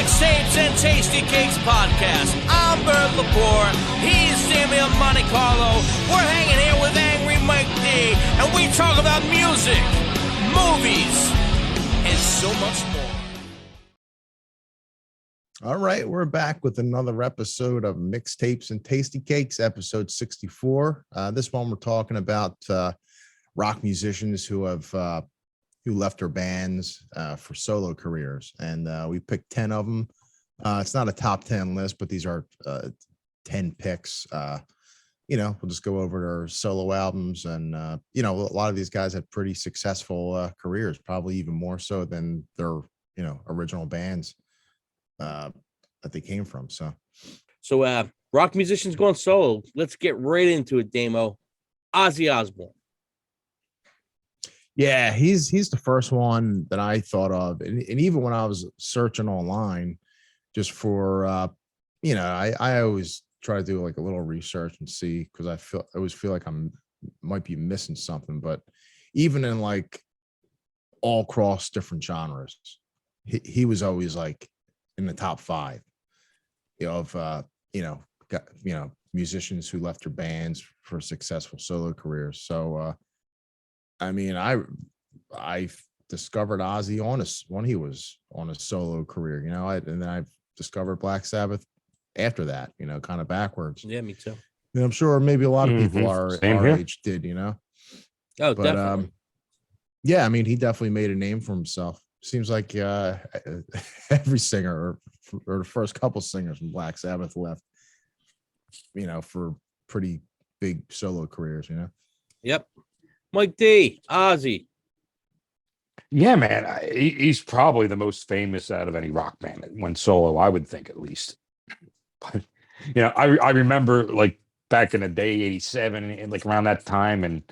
Mixtapes and Tasty Cakes podcast. I'm Bert Lepore. He's Samuel Monte Carlo. We're hanging here with Angry Mike D, and we talk about music, movies, and so much more. All right, we're back with another episode of Mixtapes and Tasty Cakes, episode 64. This one we're talking about rock musicians who left their bands for solo careers, and we picked 10 of them. It's not a top 10 list, but these are 10 picks. We'll just go over their solo albums, and a lot of these guys had pretty successful careers, probably even more so than their original bands that they came from. So rock musicians going solo. Let's get right into it, Damo. Ozzy Osbourne. Yeah, he's the first one that I thought of, and even when I was searching online, just for I always try to do like a little research and see, because I always feel like might be missing something. But even in like all across different genres, he was always like in the top 5, of musicians who left their bands for successful solo careers. So I discovered Ozzy when he was on a solo career, and then I've discovered Black Sabbath after that, kind of backwards. Yeah, me too. And I'm sure maybe a lot of people our age did, Oh, but, definitely. He definitely made a name for himself. Seems like every singer or the first couple singers from Black Sabbath left, for pretty big solo careers, Yep. Mike D, Ozzy. Yeah, man. He's probably the most famous out of any rock band that went solo, I would think, at least. But, I remember like back in the day, 87, and like around that time, and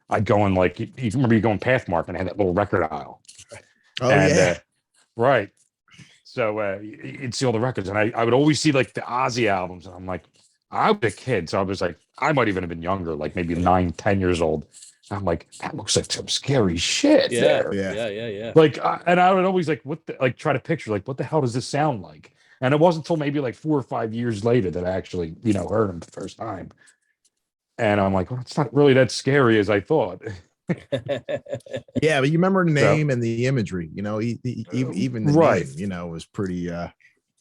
I'd go in like, you remember you going Pathmark and had that little record aisle. Oh, yeah. Right. So you'd see all the records, and I would always see like the Ozzy albums, and I'm like, I was a kid, so I was like, I might even have been younger, like maybe 9, 10 years old. I'm like, that looks like some scary shit. Yeah. There. Yeah. Like, and I would always try to picture like, what the hell does this sound like? And it wasn't until maybe like 4 or 5 years later that I actually, heard him the first time. And I'm like, well, it's not really that scary as I thought. Yeah, but you remember the name and the imagery, even the name, was pretty,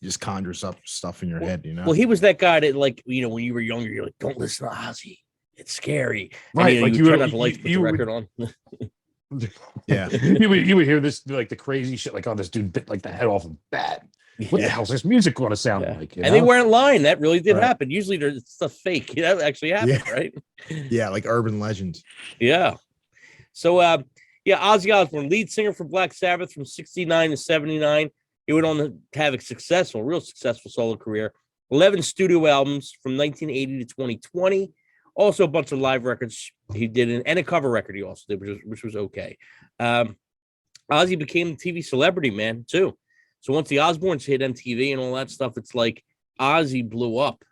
just conjures up stuff in your head, Well, he was that guy that, like, when you were younger, you're like, don't listen to Ozzy. It's scary. Right. And, like you would turn on the lights, put the record on. Yeah. you would hear this, like the crazy shit, like, oh, this dude bit like the head off a bat. What the hell's this music going to sound like? And they weren't lying. That really did happen. Usually there's stuff fake. That actually happened, right? Yeah, like urban legends. Yeah. So, Ozzy Osbourne, lead singer for Black Sabbath from 69 to 79. He went on to have a real successful solo career. 11 studio albums from 1980 to 2020. Also a bunch of live records he did, and a cover record he also did, which was okay. Ozzy became a TV celebrity, man, too. So once the Osbournes hit MTV and all that stuff, it's like Ozzy blew up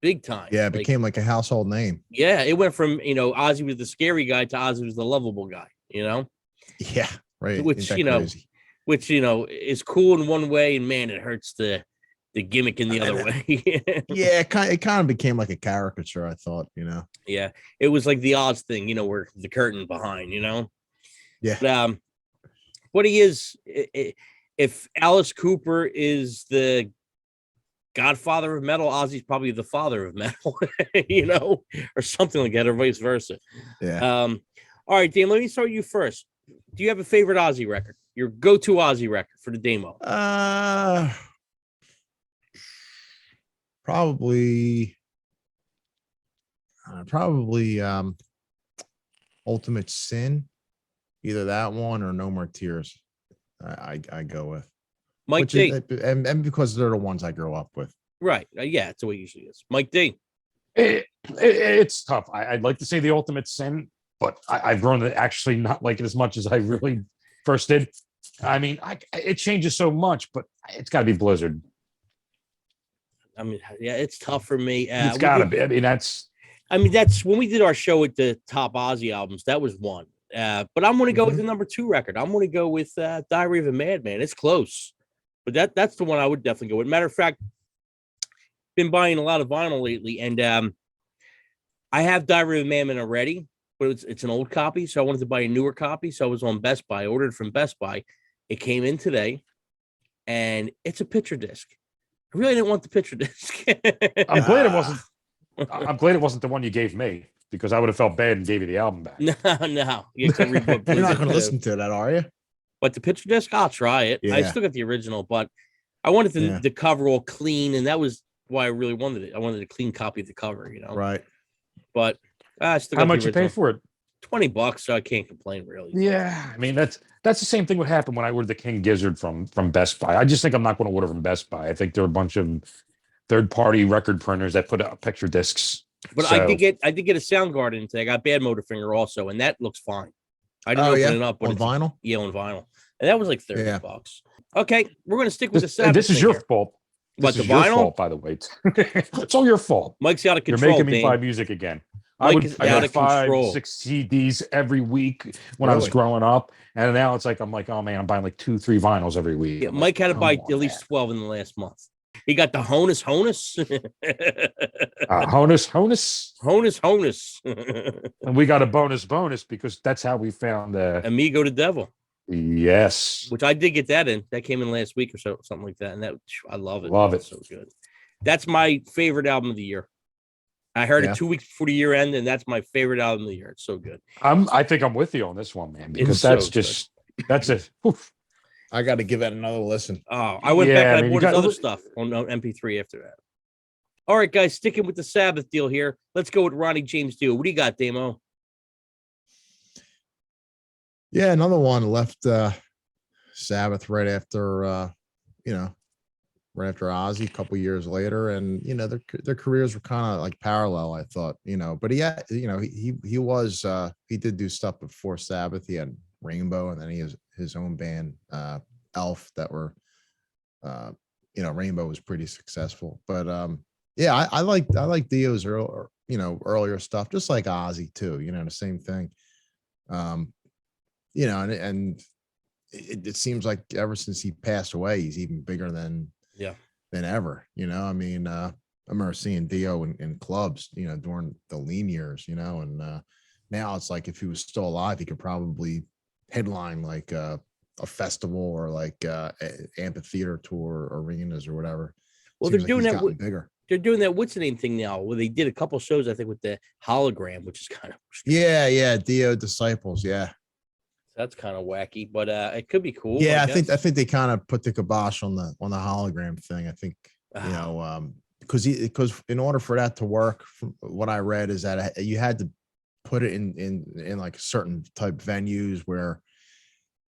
big time. Yeah, it became like a household name. Yeah, it went from, Ozzy was the scary guy to Ozzy was the lovable guy, Yeah, right. Which, is cool in one way, and man, it hurts the gimmick in the other way. Yeah, it kind of became like a caricature, I thought, Yeah, it was like the Oz thing, where the curtain behind, Yeah. But, what he is, if Alice Cooper is the godfather of metal, Ozzy's probably the father of metal, or something like that, or vice versa. Yeah. All right, Dan, let me start you first. Do you have a favorite Ozzy record? Your go-to Ozzy record for the demo? Probably Ultimate Sin, either that one or No More Tears. I go with Mike D. And because they're the ones I grew up with. Right. Yeah, it's the way it usually is. Mike D. It's tough. I'd like to say the Ultimate Sin, but I've grown to actually not like it as much as I really first did. I mean, it changes so much, but it's got to be Blizzard. I mean, yeah, it's tough for me. It's got to be. That's when we did our show with the top Ozzy albums. That was one. But I'm going to go with the number 2 record. I'm going to go with Diary of a Madman. It's close. But that's the one I would definitely go with. Matter of fact, been buying a lot of vinyl lately, and I have Diary of a Madman already, but it's an old copy, so I wanted to buy a newer copy. So I was on Best Buy, I ordered from Best Buy. It came in today, and it's a picture disc. I really didn't want the picture disc. I'm glad it wasn't. I'm glad it wasn't the one you gave me, because I would have felt bad and gave you the album back. No. You have to read what You're not going to listen to that, are you? But the picture disc, I'll try it. I Yeah. still got the original, but I wanted the cover all clean, and that was why I really wanted it. I wanted a clean copy of the cover, Right. But I still How got much the you pay original. for it? $20, so I can't complain, really. Yeah, I mean that's the same thing would happen when I ordered the King Gizzard from Best Buy. I just think I'm not going to order from Best Buy. I think they're a bunch of third-party record printers that put out picture discs. But I did get a Soundgarden today. I got Bad Motorfinger also, and that looks fine. I didn't open it up, but on vinyl. Yeah, on vinyl, and that was like $30. Okay, we're gonna stick with the Sabbath. This is your fault. What, This the is vinyl? your fault, by the way. It's all your fault. Mike's out of You're control. making me Dane. buy music again. Mike I is got out of 5, control. 6 CDs every week when I was Really? growing up, and now I'm like, oh man, I'm buying like 2, 3 vinyls every week. Yeah, I'm Mike like, had to buy come at on, least man. 12 in the last month. He got the Honus. Honus. And we got a bonus because that's how we found Amigo the Devil, yes. which I did get that in. That came in last week or so, something like that. And that I love it. Love it. It's so good. That's my favorite album of the year. I heard it 2 weeks before the year end, and that's my favorite album of the year. It's so good. I think I'm with you on this one, man, because that's it. Oof. I got to give that another listen. Oh, I went back Yeah, and I I mean, bought you his got- other stuff on MP3 after that. All right, guys, sticking with the Sabbath deal here. Let's go with Ronnie James Dio. What do you got, Damo? Yeah, another one left Sabbath right after right after OZZY a couple years later, and their careers were kind of like parallel, I thought, but he did do stuff before Sabbath. He had Rainbow, and then he has his own band, Elf, that were Rainbow was pretty successful. But I like Dio's earlier stuff, just like OZZY too, the same thing. And it seems like ever since he passed away, he's even bigger than ever. I mean, I remember seeing Dio in clubs, during the lean years, and now it's like if he was still alive, he could probably headline like a festival or like amphitheater tour arenas or whatever. Well, Seems they're doing he's that. gotten bigger. They're doing that. What's the name thing now? Well, they did a couple shows, I think, with the hologram, which is kind of Dio Disciples. Yeah. That's kind of wacky, but it could be cool. Yeah, I think they kind of put the kibosh on the hologram thing. I think because in order for that to work, from what I read, is that you had to put it in like certain type venues where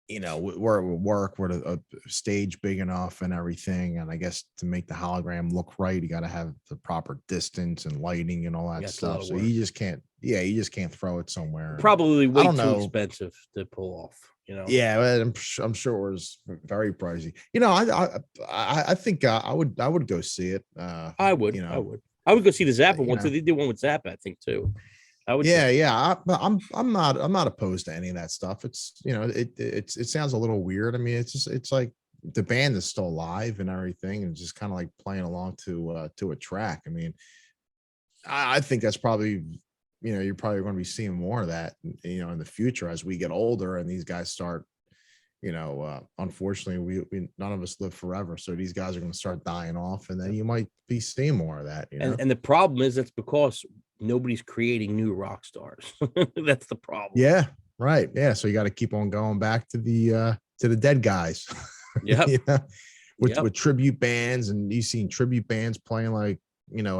where it would work, where a stage big enough and everything. And I guess to make the hologram look right, you got to have the proper distance and lighting and all that stuff. So you just can't throw it somewhere. Probably way too expensive to pull off. Yeah, I'm sure it was very pricey. I think I would go see it. I would go see the Zappa one too. They did one with Zappa, I think, too. I would. Yeah. I'm not opposed to any of that stuff. It's it sounds a little weird. I mean, it's like the band is still alive and everything, and just kind of like playing along to a track. I mean, I think that's probably you're probably going to be seeing more of that in the future as we get older and these guys start. Unfortunately, we none of us live forever, so these guys are going to start dying off, and then you might be seeing more of that. And the problem is that's because nobody's creating new rock stars. That's the problem. Yeah, right. Yeah, so you got to keep on going back to the dead guys. Yeah. With tribute bands, and you've seen tribute bands playing like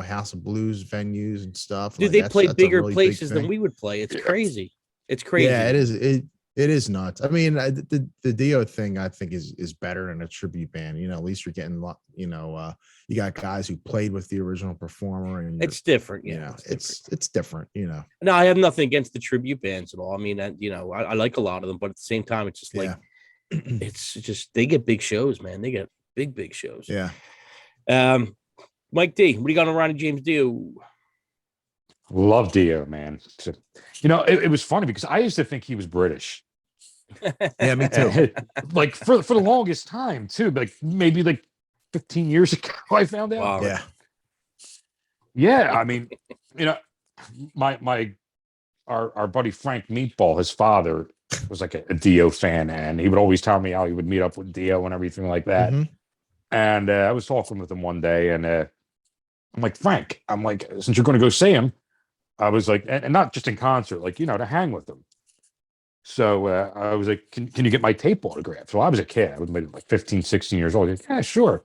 House of Blues venues and stuff. Dude, like, they play bigger really places than we would play. It's crazy. It's crazy. Yeah, it is. It is nuts. I mean, the Dio thing I think is better than a tribute band. At least you're getting you got guys who played with the original performer, and it's different. It's different. No, I have nothing against the tribute bands at all. I mean, I like a lot of them, but at the same time, it's just like it's just they get big shows, man. They get big shows. Yeah. Mike D, what do you got on Ronnie James Dio? Love Dio, man. It was funny because I used to think he was British. Yeah, me too. Like for the longest time too, like maybe like 15 years ago, I found out. Wow. Yeah. Yeah, I mean, you know, my our buddy Frank Meatball, his father was like a Dio fan, and he would always tell me how he would meet up with Dio and everything like that. Mhm. And I was talking with him one day, and I'm like, Frank, I'm like, since you're going to go see him, I was like, and not just in concert, like, you know, to hang with him. So I was like, can you get my tape autograph? So I was a kid. I was maybe like 15, 16 years old. He's like, yeah, sure.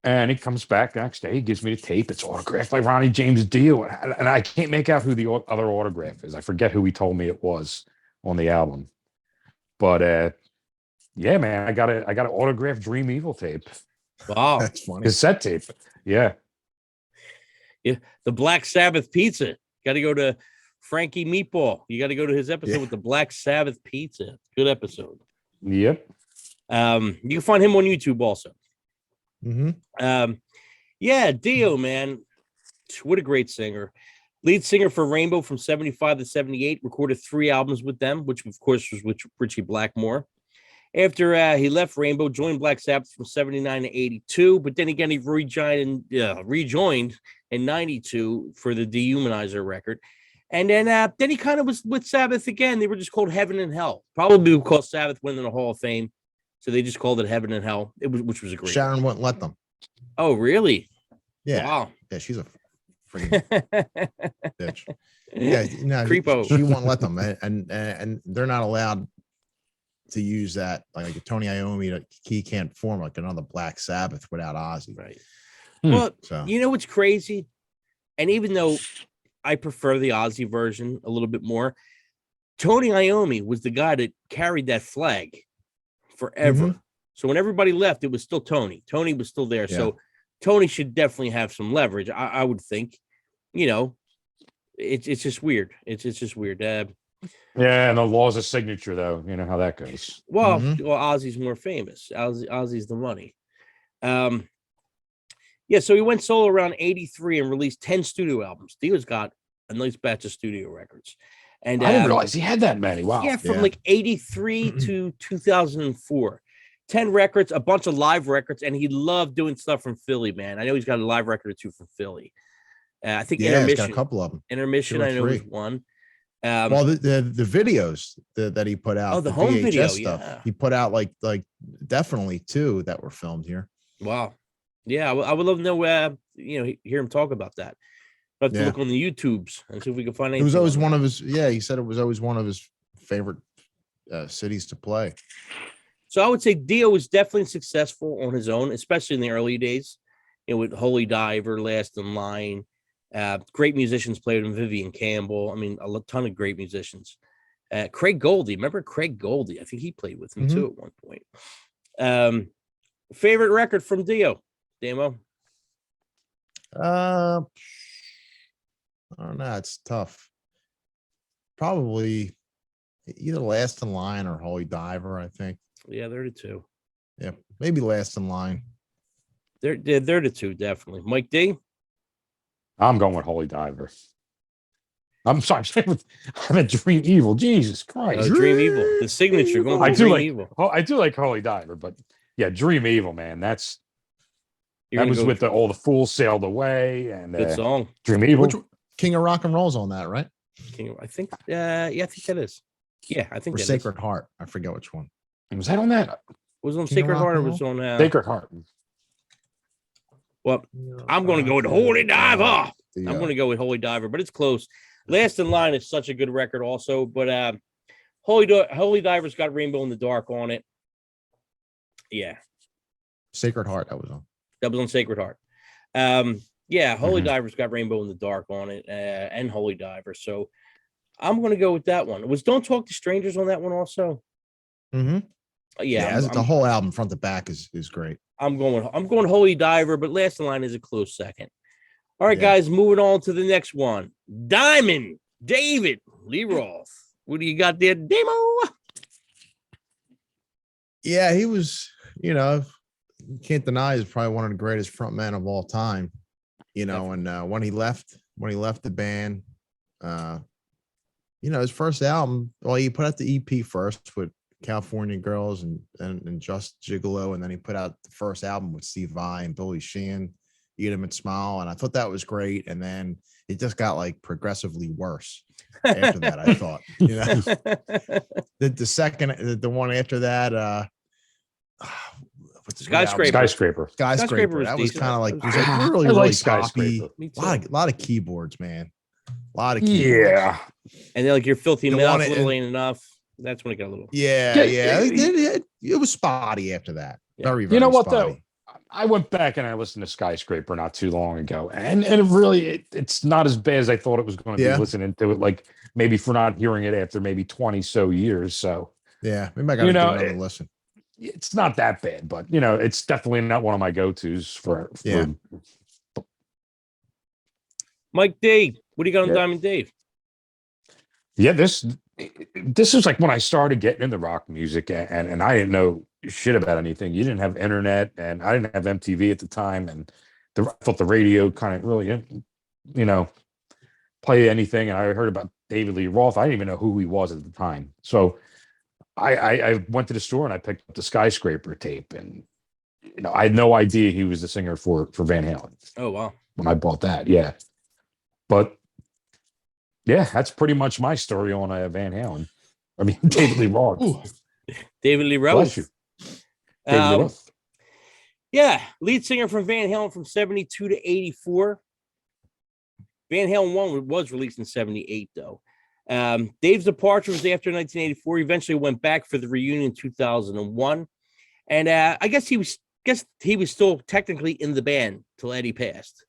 And he comes back the next day. He gives me the tape. It's autographed by Ronnie James Dio. And I can't make out who the other autograph is. I forget who he told me it was on the album. But yeah, man, I got an autographed Dream Evil tape. Wow. That's funny. Cassette tape. Yeah. Yeah. The Black Sabbath pizza. Got to go to Frankie Meatball. You got to go to his episode with the Black Sabbath pizza. Good episode. Yep. You can find him on YouTube also. Mm-hmm. Yeah, Dio, man. What a great singer. Lead singer for Rainbow from 75 to 78, recorded 3 albums with them, which of course was with Richie Blackmore. After he left Rainbow, joined Black Sabbath from 79 to 82, but then again he rejoined in 92 for the Dehumanizer record. And then he kind of was with Sabbath again. They were just called Heaven and Hell, probably because Sabbath went in the Hall of Fame. So they just called it Heaven and Hell, which was a great. Sharon wouldn't let them. Oh, really? Yeah. Wow. Yeah, she's a freaking bitch. Yeah, no, Creepo. She won't let them, and they're not allowed to use that. Like Tony Iommi, he can't form like another Black Sabbath without Ozzy. Right. Hmm. Well, So you know what's crazy? And even though I prefer the Ozzy version a little bit more, Tony Iommi was the guy that carried that flag forever. Mhm. So when everybody left, it was still Tony. Tony was still there. Yeah. So Tony should definitely have some leverage. I would think. You know, it's just weird. It's just weird. Yeah, and the laws of signature, though. You know how that goes. Well, Mhm. Ozzy's more famous. Ozzy's the money. Yeah, so he went solo around 83 and released 10 studio albums. Dio's got a nice batch of studio records. And I didn't realize he had that many. Wow. yeah, from Yeah. like 83 to 2004. 10 records, a bunch of live records, and he loved doing stuff from Philly, man. I know he's got a live record or 2 from Philly. I think yeah, he's Intermission. got a couple of them. Intermission, 2 or I know 3. was one. Well, the videos that he put out, Oh, the home VHS video, stuff, yeah. he put out like definitely 2 that were filmed here. Wow. Yeah, I would love to know, hear him talk about that. I'll have to Yeah. look on the YouTubes and see if we can find anything. It was always on one that. of his. Yeah, he said it was always one of his favorite cities to play. So I would say Dio was definitely successful on his own, especially in the early days. With Holy Diver, Last in Line. Great musicians played with him, Vivian Campbell. I mean, a ton of great musicians. Craig Goldie. Remember Craig Goldie? I think he played with him too at one point. Favorite record from Dio, Damo? I don't know. It's tough. Probably either Last in Line or Holy Diver, I think. Yeah, they're the 2. Yeah, maybe Last in Line. They're the 2, definitely. Mike D? I'm going with Holy Diver. I'm sorry. I'm at Dream Evil. Jesus Christ. Dream Evil. The signature. Going I for do Dream like. Evil. I do like Holy Diver, but yeah, Dream Evil, man. You're That gonna was go with all the fools sailed away and good song. Dream Evil. Which King of Rock and Roll's on that, right? I think. Yeah, I think that is. Yeah, I think Or that is. Sacred Heart. I forget which one. Was that on that? Was it on King of Sacred Rock Heart or and was it on? Sacred Heart. Well, I'm going to go with Holy Diver. I'm The, going to go with Holy Diver, but it's close. Last in Line is such a good record, also. But Holy Diver's got Rainbow in the Dark on it. Yeah, Sacred Heart that was on. that was on Sacred Heart. Yeah, Holy Mhm. Diver's got Rainbow in the Dark on it, and Holy Diver. So I'm going to go with that one. Was Don't Talk to Strangers on that one also? Mm-hmm. Yeah, the whole album front to back is great. I'm going Holy Diver, but Last in Line is a close second. All right, Yeah. guys, moving on to the next one. Diamond David Leeroth. What do you got there, Demo? Yeah, he was, you can't deny he's probably one of the greatest frontmen of all time. And when he left the band, his first album, well, he put out the EP first with California Girls and Just Gigolo, and then he put out the first album with Steve Vai and Billy Sheehan, Eat 'Em and Smile, and I thought that was great. And then it just got like progressively worse after that. I thought, the one after that, what's Skyscraper. Skyscraper. was That was decent. kind of like, That it was was like good. really, I like really Skyscraper. poppy. Me too. A lot of keyboards, man. A lot of keyboards. Yeah. And then like your filthy The mouth one- little ain't enough. That's when it got a little. Yeah. It was spotty after that. Yeah. Very, very You know what spotty. though? I went back and I listened to Skyscraper not too long ago, and it really it's not as bad as I thought it was going to be. Listening to it, like maybe for not hearing it after maybe 20 so years. So yeah, maybe I got to give another listen. It's not that bad, but it's definitely not one of my go-tos for Mike D, what do you got on Diamond Dave? Yeah, this was like when I started getting into rock music, and I didn't know shit about anything. You didn't have internet, and I didn't have MTV at the time, and I thought the radio kind of really didn't, play anything. And I heard about David Lee Roth. I didn't even know who he was at the time. So I went to the store and I picked up the Skyscraper tape, and I had no idea he was the singer for Van Halen. Oh wow! When I bought that, yeah. But yeah, that's pretty much my story on Van Halen. I mean, David Lee Roth. David Lee Roth. Bless you. David Lee Roth. Yeah, lead singer from Van Halen from 72 to 84. Van Halen 1 was released in 78, though. Dave's departure was after 1984. He eventually went back for the reunion in 2001. And I guess he was still technically in the band till Eddie passed.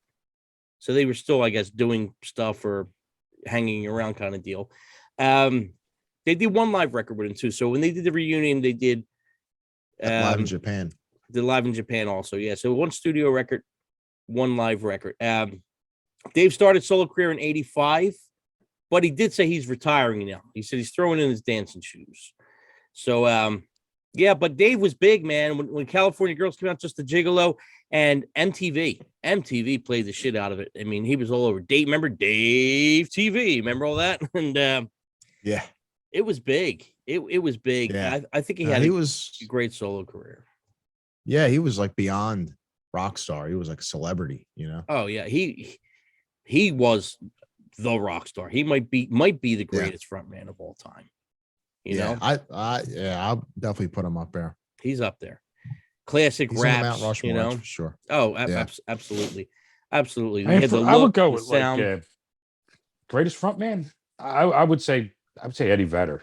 So they were still, I guess, doing stuff or hanging around kind of deal. They did one live record with him, too. So when they did the reunion, they did live in Japan. Did live in Japan also, yeah. So one studio record, one live record. Dave started solo career in 85, but he did say he's retiring now. He said he's throwing in his dancing shoes. So, yeah, but Dave was big, man. When California Girls came out, Just a Gigolo, and MTV played the shit out of it. I mean, he was all over. Remember Dave TV? Remember all that? And yeah, it was big. It was big. Yeah. I think he had a great solo career. Yeah, he was like beyond rock star. He was like a celebrity, Oh yeah, he was the rock star. He might be the greatest frontman of all time. You know, I'll definitely put him up there. He's up there. Classic He's raps, Mount Rushmore, for sure. Oh, absolutely. I would go with like greatest frontman. I would say Eddie Vedder.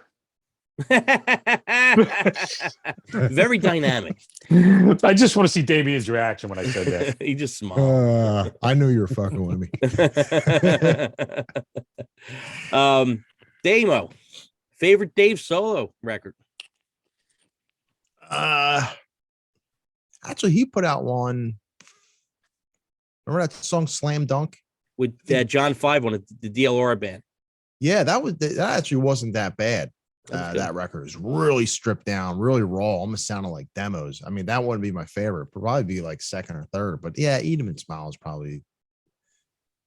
Very dynamic. I just want to see Damien's reaction when I said that. He just smiled. I knew you were fucking with me. Damo, favorite Dave solo record? Actually, he put out one. Remember that song "Slam Dunk" with John 5 on the DLR band? Yeah, that actually wasn't that bad. That record is really stripped down, really raw, almost sounded like demos. I mean, that wouldn't be my favorite. Probably be like second or third. But yeah, Eat 'Em and Smile is probably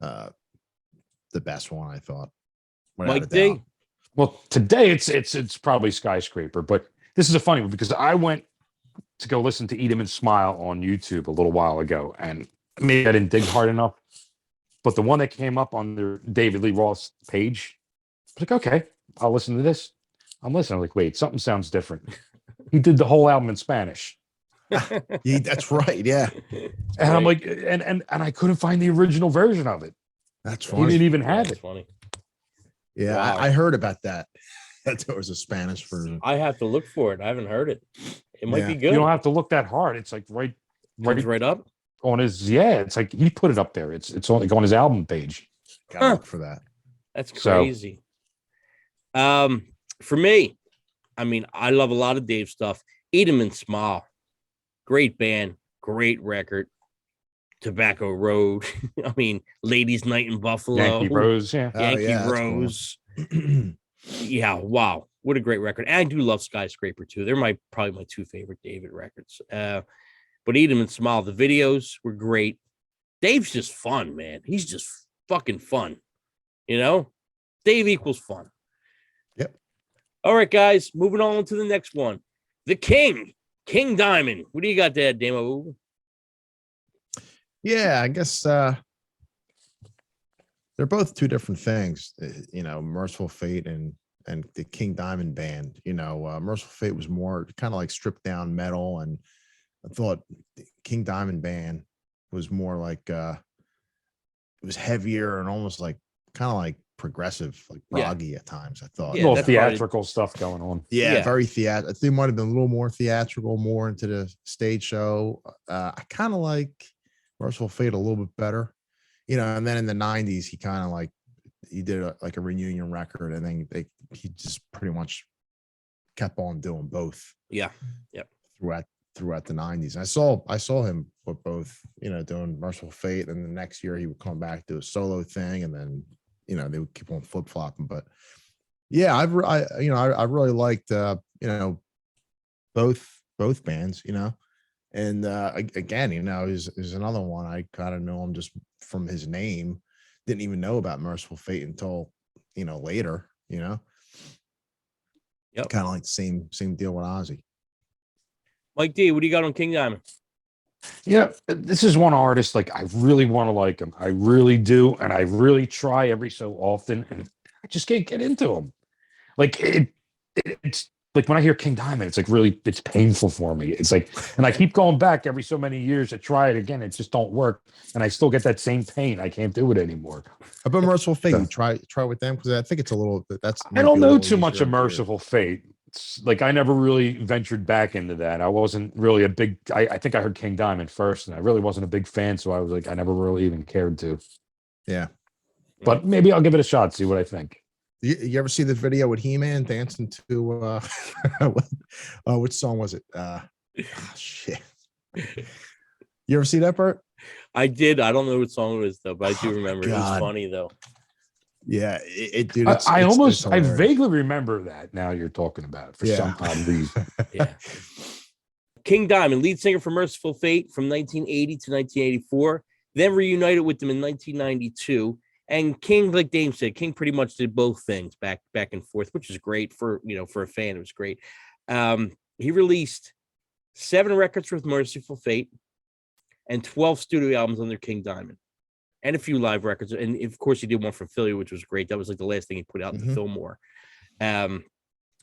the best one, I thought. Mike D. Well, today it's probably Skyscraper, but this is a funny one because I went to go listen to Eat 'Em and Smile on YouTube a little while ago, and maybe I didn't dig hard enough. But the one that came up on their David Lee Roth's page, I was like, okay, I'll listen to this. I'm listening. I'm like, wait, something sounds different. He did the whole album in Spanish. Yeah, that's right. Yeah. And I'm like, and I couldn't find the original version of it. That's funny. He didn't even have it. Funny. Yeah, wow. I heard about that. That there was a Spanish version. I have to look for it. I haven't heard it. It might be good. You don't have to look that hard. It's like right up on his. Yeah, it's like he put it up there. It's on his album page. Gotta look for that. That's crazy. For me, I mean, I love a lot of Dave stuff. Eat 'Em and Smile, great band, great record. Tobacco Road. I mean, Ladies' Night in Buffalo. Yankee Rose, yeah. Yankee Rose. Cool. Yeah, wow. What a great record. And I do love Skyscraper, too. They're probably my two favorite David records. But Eat 'Em and Smile, the videos were great. Dave's just fun, man. He's just fucking fun. You know? Dave equals fun. Yep. All right, guys, moving on to the next one. The King Diamond. What do you got there, Damo? Yeah, I guess they're both two different things. Merciful Fate and the King Diamond band. Merciful Fate was more kind of like stripped down metal, and I thought the King Diamond band was more like it was heavier and almost like kind of like progressive, like proggy at times. I thought Yeah, a little that's theatrical stuff going on. yeah. Very theatrical. I think it might have been a little more theatrical, more into the stage show. I kind of like Merciful Fate a little bit better, and then in the 90s he kind of like he did a reunion record, and then he just pretty much kept on doing both throughout the 90s. And I saw him with both, doing Merciful Fate, and the next year he would come back to a solo thing, and then they would keep on flip-flopping. But yeah, I really liked both bands, and again, is another one I kind of know him just from his name. Didn't even know about Merciful Fate until later. Kind of like the same deal with Ozzy. Mike D, what do you got on King Diamond? Yeah, this is one artist like I really want to like him. I really do, and I really try every so often, and I just can't get into him. Like it's like when I hear King Diamond, it's like really it's painful for me. It's like, and I keep going back every so many years to try it again. It just don't work, and I still get that same pain. I can't do it anymore. How about Merciful Fate? You try with them, because I think it's a little bit. I don't know too much of Merciful Fate. It's like I never really ventured back into that. I wasn't really a big. I think I heard King Diamond first, and I really wasn't a big fan. So I was like, I never really even cared to. Yeah, but maybe I'll give it a shot. See what I think. You ever see the video with He-Man dancing to which song was it? Shit. You ever see that part? I did. I don't know what song it was though, but I do remember. It was funny though. Yeah, dude. I vaguely remember that. Now you're talking about it for some odd reason. Yeah. King Diamond, lead singer for Merciful Fate from 1980 to 1984, then reunited with them in 1992. And King, like Dame said, King pretty much did both things back and forth, which is great for a fan. It was great. He released 7 records with Merciful Fate and 12 studio albums under King Diamond, and a few live records. And of course, he did one from Philly, which was great. That was like the last thing he put out in the Fillmore.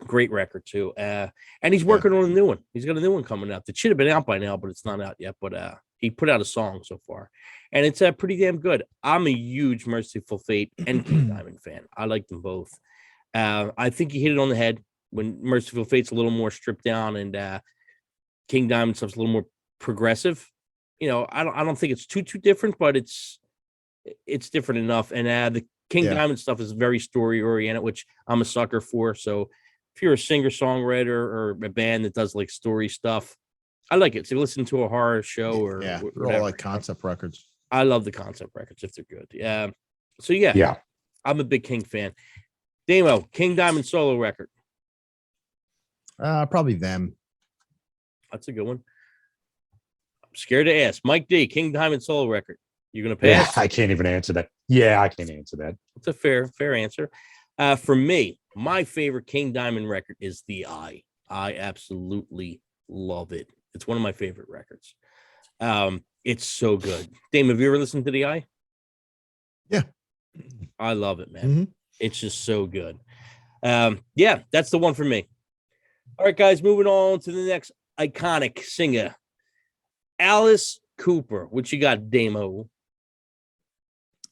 Great record too. And he's working on a new one. He's got a new one coming out that should have been out by now, but it's not out yet. But he put out a song so far, and it's pretty damn good. I'm a huge Merciful Fate and King Diamond fan. I like them both. I think he hit it on the head when Merciful Fate's a little more stripped down, and King Diamond stuff's a little more progressive. I don't think it's too different, but it's different enough. And the King Diamond stuff is very story oriented, which I'm a sucker for. So if you're a singer songwriter or a band that does like story stuff, I like it. So listen to a horror show or all like concept records. I love the concept records if they're good. Yeah. So I'm a big King fan. Damo, King Diamond solo record. Probably them. That's a good one. I'm scared to ask. Mike D, King Diamond solo record. You're gonna pass? Yeah, I can't even answer that. Yeah, I can't answer that. It's a fair answer. For me, my favorite King Diamond record is The Eye. I absolutely love it. It's one of my favorite records. It's so good. Dame, have you ever listened to The Eye? Yeah. I love it, man. It's just so good. That's the one for me. All right, guys, moving on to the next iconic singer, Alice Cooper. What you got, Damo?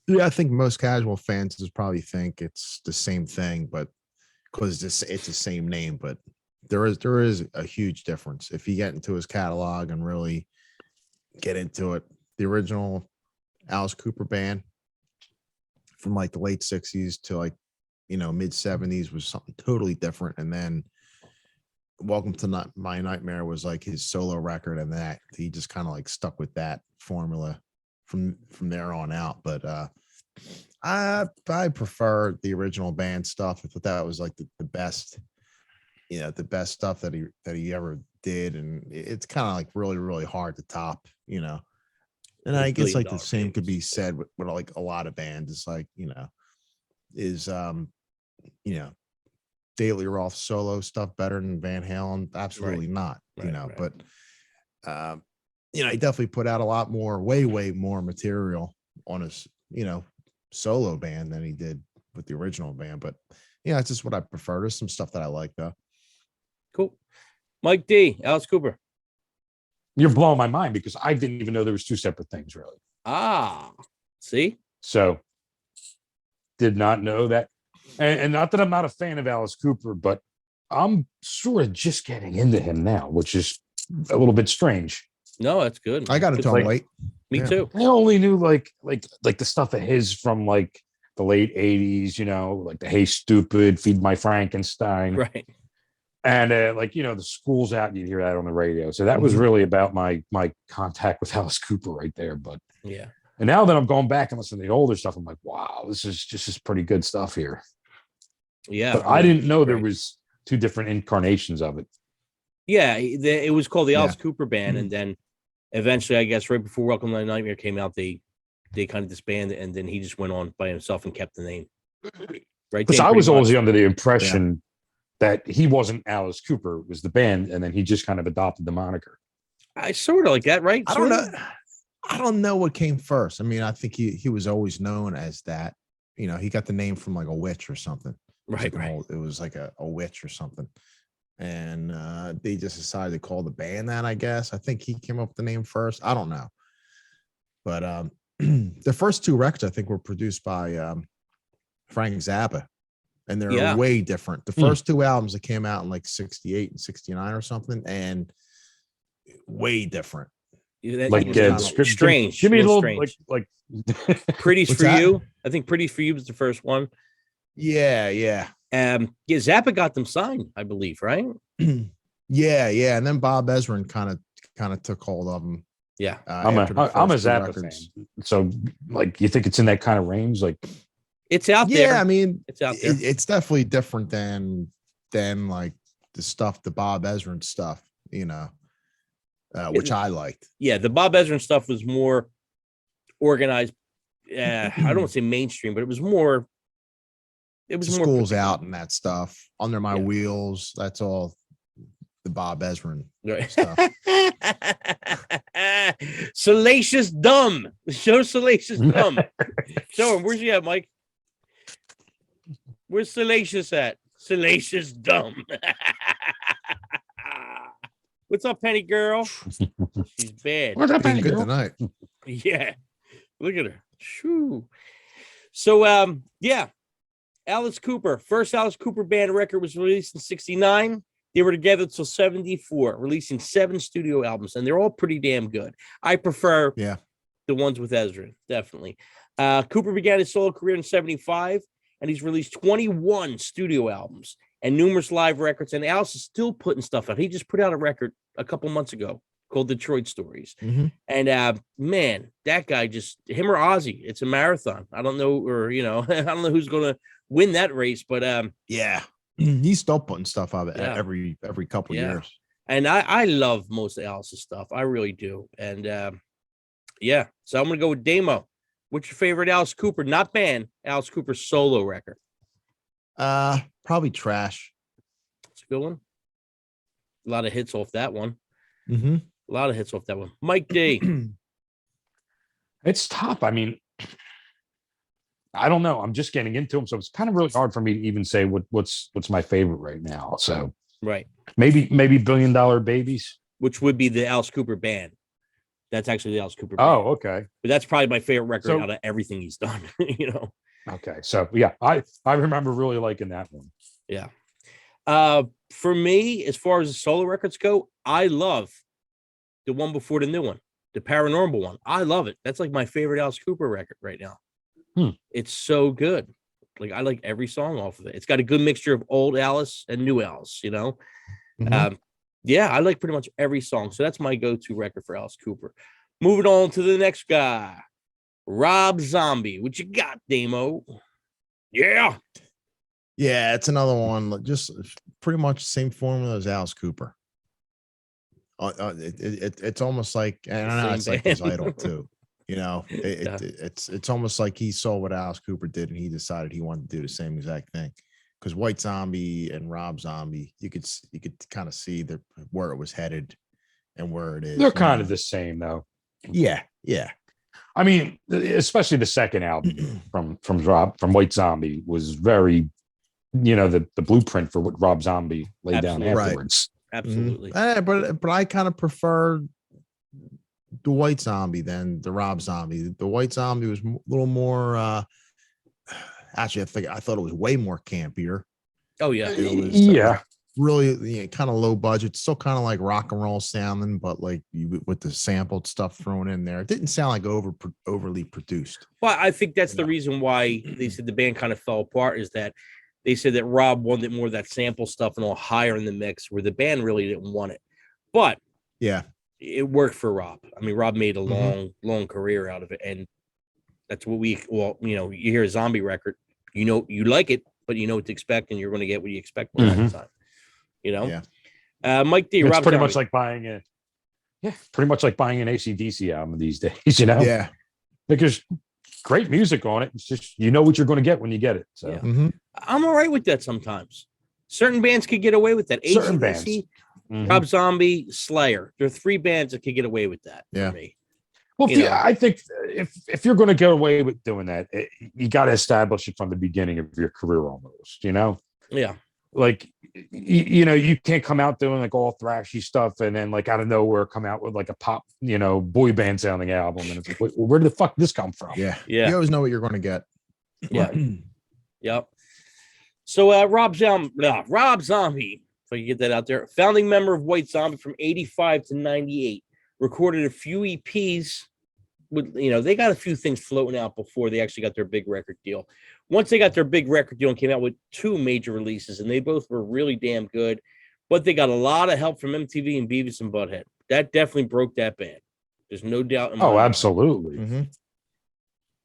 Yeah, I think most casual fans just probably think it's the same thing, but because it's the same name, but there is a huge difference if you get into his catalog and really get into it. The original Alice Cooper band from like the late 60s to like mid 70s was something totally different, and then Welcome to My Nightmare was like his solo record, and that he just kind of like stuck with that formula from there on out. But I prefer the original band stuff. I thought that was like the best, the best stuff that he ever did, and it's kind of like really, really hard to top, And I guess like the same could be said with like a lot of bands. It's like, David Lee Roth solo stuff better than Van Halen? Absolutely not. Right. But he definitely put out a lot more, way more material on his, solo band than he did with the original band. But it's just what I prefer. There's some stuff that I like though. Cool. Mike D, Alice Cooper. You're blowing my mind because I didn't even know there was two separate things, really. See? So did not know that. And not that I'm not a fan of Alice Cooper, but I'm sort of just getting into him now, which is a little bit strange. No, that's good. I got to tell him wait. Me too. I only knew like the stuff of his from like the late 80s, like the Hey Stupid, Feed My Frankenstein. Right. And the School's Out, you hear that on the radio. So that was really about my contact with Alice Cooper right there. But yeah. And now that I'm going back and listening to the older stuff, I'm like, wow, this is pretty good stuff here. Yeah. But I didn't know there was two different incarnations of it. Yeah, it was called the Alice Cooper Band, and then eventually, I guess, right before Welcome to the Nightmare came out, they kind of disbanded, and then he just went on by himself and kept the name. Right. Because I was always under the impression that he wasn't Alice Cooper, it was the band, and then he just kind of adopted the moniker. I sort of like that, right? I don't know. I don't know what came first. I mean, I think he was always known as that. He got the name from like a witch or something. Right. It was like a witch or something. And they just decided to call the band that, I guess. I think he came up with the name first. I don't know. But the first two records, I think, were produced by Frank Zappa. And they're way different. The first two albums that came out in like 68 and 69 or something, and way different. Like strange. Give me a little strange. like Pretty's for You. I think Pretty for You was the first one. Yeah. Zappa got them signed, I believe, right? Yeah. And then Bob Ezrin kind of took hold of them. Yeah. I'm a Zappa fan. So like, you think it's in that kind of range? Like, it's out there. Yeah, I mean, it's out there. It's definitely different than like the stuff, the Bob Ezrin stuff, which I liked. Yeah, the Bob Ezrin stuff was more organized. I don't want to say mainstream, but it was more. It was more School's Out and that stuff. Under My Wheels. That's all the Bob Ezrin stuff. Salacious Dumb. Show Salacious Dumb. Show him. Where's he at, Mike? Where's Salacious at? Salacious Dumb. What's up, Penny Girl? She's bad. What's up, Penny Good Girl? tonight. Yeah. Look at her. Shoo. So, Alice Cooper. First Alice Cooper band record was released in 69. They were together till 74, releasing 7 studio albums, and they're all pretty damn good. I prefer the ones with Ezra, definitely. Cooper began his solo career in 75, and he's released 21 studio albums and numerous live records, and Alice is still putting stuff out. He just put out a record a couple months ago called Detroit Stories. And man, that guy him or Ozzy, it's a marathon. I don't know, or I don't know who's gonna win that race, but he's still putting stuff out every couple years. And I love most of Alice's stuff. I really do. And so I'm gonna go with Damo. What's your favorite Alice Cooper, not band, Alice Cooper solo record? Probably Trash. It's a good one. A lot of hits off that one. A lot of hits off that one. Mike D. It's tough. I mean, I don't know. I'm just getting into them, so it's kind of really hard for me to even say what's my favorite right now. So maybe $1 Billion Babies, which would be the Alice Cooper band. That's actually the Alice Cooper band. Oh, okay. But that's probably my favorite record out of everything he's done. Okay, so I remember really liking that one. Yeah. For me, as far as the solo records go, I love the one before the new one, the Paranormal one. I love it. That's like my favorite Alice Cooper record right now. It's so good. Like, I like every song off of it. It's got a good mixture of old Alice and new Alice, I like pretty much every song. So that's my go-to record for Alice Cooper. Moving on to the next guy, Rob Zombie. What you got, Damo? Yeah, it's another one. Just pretty much the same formula as Alice Cooper. It's almost like, and I know it's like his idol too. It's almost like he saw what Alice Cooper did and he decided he wanted to do the same exact thing. because White Zombie and Rob Zombie, you could kind of see where it was headed and where it is. They're kind of the same though. Yeah. I mean, especially the second album from White Zombie was very, the blueprint for what Rob Zombie laid down afterwards. Right. Absolutely. But I kind of prefer the White Zombie than the Rob Zombie. The White Zombie was a little more. Actually, I thought it was way more campier. Oh yeah, it was really kind of low budget, still kind of like rock and roll sounding, but like with the sampled stuff thrown in there. It didn't sound like overly produced. Well, I think that's the reason why they said the band kind of fell apart, is that they said that Rob wanted more of that sample stuff and all higher in the mix, where the band really didn't want it. But yeah, it worked for Rob. I mean, Rob made a long career out of it, and that's what you hear a Zombie record, you like it, but you know what to expect, and you're going to get what you expect most of the time. Yeah. Mike D. It's Rob pretty Zombie. much like buying an AC/DC album these days, Yeah. Because great music on it. It's just, what you're going to get when you get it. So I'm all right with that sometimes. Certain bands could get away with that. Certain bands. Rob Zombie, Slayer. There are 3 bands that could get away with that for me. Well, I think if you're going to get away with doing that, you got to establish it from the beginning of your career almost, Yeah. Like, you can't come out doing like all thrashy stuff and then like out of nowhere come out with like a pop, boy band sounding album. And it's like, well, where did the fuck this come from? Yeah. You always know what you're going to get. Yeah. Yep. So Rob Zombie, if I can get that out there, founding member of White Zombie from 85 to 98, recorded a few EPs. They got a few things floating out before they actually got their big record deal. Once they got their big record deal and came out with 2 major releases, and they both were really damn good, but they got a lot of help from MTV and Beavis and Butthead. That definitely broke that band. There's no doubt in my mind. Absolutely. Mm-hmm.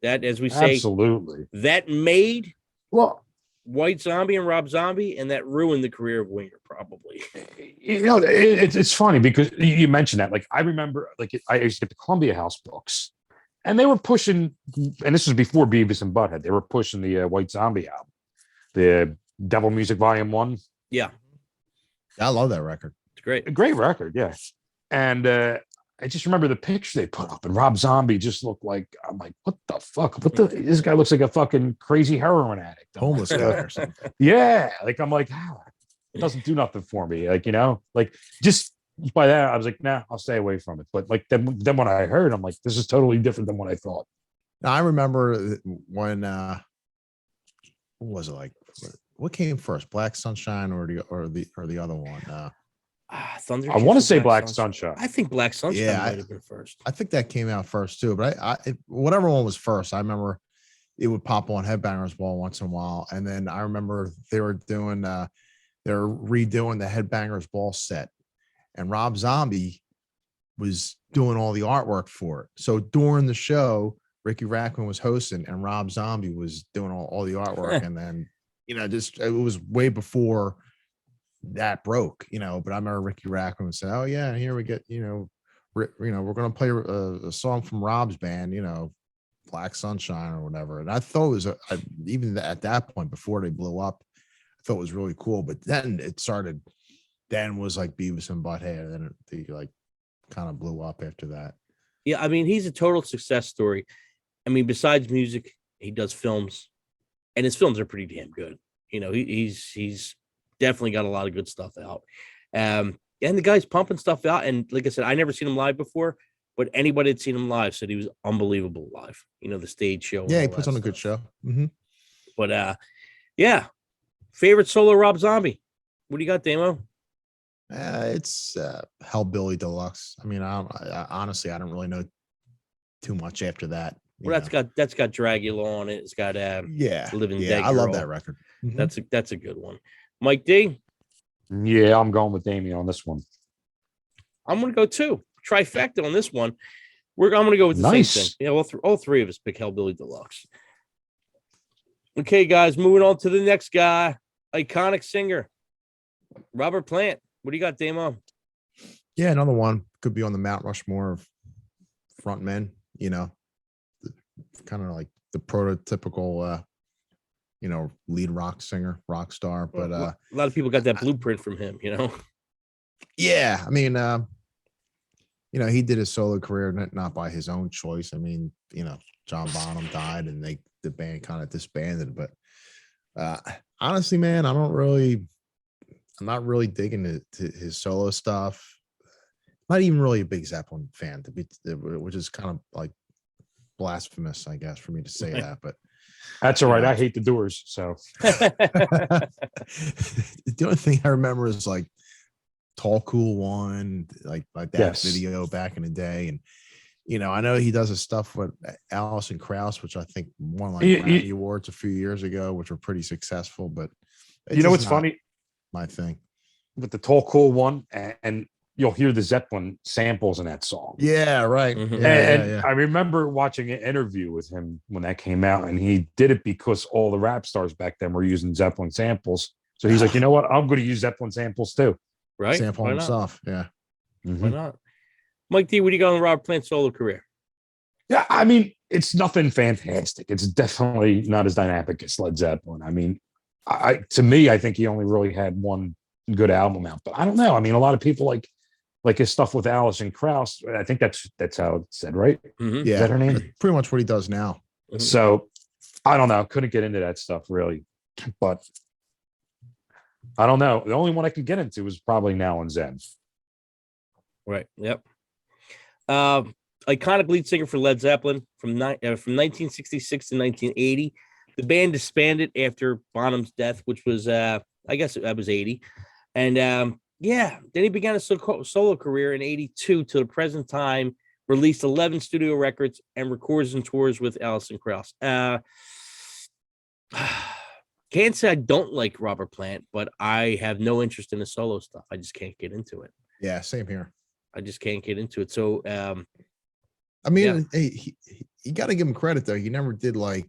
That, as we say, absolutely, that made White Zombie and Rob Zombie, and that ruined the career of Winger, probably. It's funny because you mentioned that. Like, I remember, I used to get the Columbia House books. And they were pushing, and this was before Beavis and Butthead, they were pushing the White Zombie album, the Devil Music Volume 1. Yeah. I love that record. It's great. A great record, yeah. And I just remember the picture they put up, and Rob Zombie just looked like, I'm like, what the fuck? This guy looks like a fucking crazy heroin addict. Homeless guy or something. Yeah. Like, I'm like, it doesn't do nothing for me. Like, just by that, I was like, nah, I'll stay away from it. But like then when I heard, I'm like, this is totally different than what I thought. Now, I remember when what was it like? What came first, Black Sunshine or the other one? Thunder. I want to say Black Sunshine. I think Black Sunshine might have been first. I think that came out first too. But whatever one was first, I remember it would pop on Headbangers Ball once in a while, and then I remember they were redoing the Headbangers Ball set. And Rob Zombie was doing all the artwork for it. So during the show, Ricky Rackman was hosting and Rob Zombie was doing all the artwork. And then, it was way before that broke, but I remember Ricky Rackman would say, oh yeah, and here we get, we're going to play a song from Rob's band, Black Sunshine or whatever. And I thought it was, even at that point, before they blew up, I thought it was really cool. But then it started... Then was like Beavis and Butthead, and then they like kind of blew up after that. Yeah, I mean, he's a total success story. I mean, besides music, he does films, and his films are pretty damn good. He's definitely got a lot of good stuff out. And the guy's pumping stuff out. And like I said, I never seen him live before, but anybody had seen him live said he was unbelievable live. The stage show. Yeah, he puts on a good show. Mm-hmm. But favorite solo Rob Zombie. What do you got, Damo? It's Hellbilly Deluxe. I mean, I honestly, I don't really know too much after that. Well, that's got Dragula on it. It's got Living Dead Girl. I love that record. Mm-hmm. That's a good one. Mike D. Yeah, I'm going with Damien on this one. I'm going to go too. Trifecta on this one. I'm going to go with the same thing. Yeah, all 3 of us pick Hellbilly Deluxe. Okay, guys, moving on to the next guy, iconic singer, Robert Plant. What do you got, Damo? Yeah, another one could be on the Mount Rushmore of frontmen, kind of like the prototypical lead rock singer, rock star. But a lot of people got that blueprint from him, yeah, I mean, he did his solo career not by his own choice. I mean, John Bonham died and the band kind of disbanded. But honestly, man, I'm not really digging his solo stuff. Not even really a big Zeppelin fan, which is kind of like blasphemous, I guess, for me to say that. But that's all right. I hate the Doors, so the only thing I remember is like Tall Cool One, like that video back in the day. And I know he does his stuff with Alison Krauss, which I think won like Grammy Awards a few years ago, which were pretty successful. But what's funny? My thing with the Tall Cool One, and you'll hear the Zeppelin samples in that song. Yeah, right. Mm-hmm. Yeah, I remember watching an interview with him when that came out, and he did it because all the rap stars back then were using Zeppelin samples. So he's like, you know what? I'm going to use Zeppelin samples too. Right? Sample himself. Yeah. Mm-hmm. Why not? Mike D, what do you got on Robert Plant's solo career? Yeah, I mean, it's nothing fantastic. It's definitely not as dynamic as Led Zeppelin. I mean, to me, I think he only really had one good album out, but I don't know. I mean, a lot of people like his stuff with Alison Krauss. I think that's how it's said, right? Mm-hmm. Yeah, is that her name? Pretty much what he does now. Mm-hmm. So I don't know. Couldn't get into that stuff really, but I don't know. The only one I could get into was probably Now and Zen. Right. Yep. Iconic lead singer for Led Zeppelin from 1966 to 1980. The band disbanded after Bonham's death, which was I guess that was 80. And then he began a solo career in 82 to the present time, released 11 studio records and records and tours with Alison Krauss. Can't say I don't like Robert Plant, but I have no interest in the solo stuff. I just can't get into it. Yeah, same here. I just can't get into it. So, I mean, hey, you got to give him credit though. He never did like